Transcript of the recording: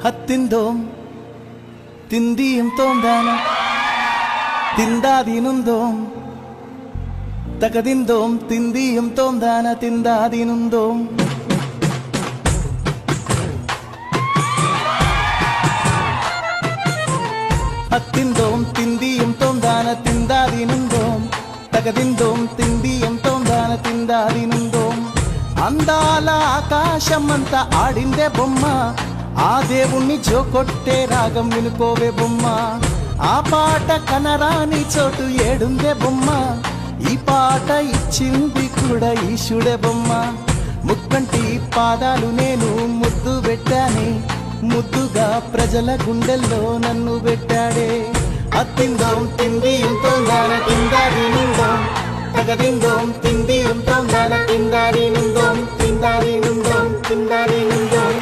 ಹತ್ತಿಂದೋಂ ತಿಂದಿಯಂ ತೋಂದಾನ ತಿಂದಾದಿನುಂದೋಂ ತಕದಿಂದೋಂ ತಿಂದಿಯಂ ತೋಂದಾನ ತಿಂದಾದಿನುಂದೋಂ ಹತ್ತಿಂದೋಂ ತಿಂದಿಯಂ ತೋಂದಾನ ತಿಂದಾದಿನುಂದೋಂ తగదిందోం తిందియం తోందాన తిందాదినుందోం అందాల ఆకాశమంతా ఆడిందే బొమ్మ ఆ దేవుణ్ణి జోకొట్టే రాగం వినుకోవే బొమ్మ ఆ పాట కనరాని చోటు ఏడుందే బొమ్మ ఈ పాట ఇచ్చింది కూడా ఈశుడే బొమ్మ ముక్కంటి పాదాలు నేను ముద్దు పెట్టానే ముద్దుగా ప్రజల గుండెల్లో నన్ను పెట్టాడే అత్తిందోం తిందియం తోందాన తిందాదినుందోం తగదిందోం తిందియం తోందాన తిందాదినుందోం తిందాదినుందోం తిందాదినుందోం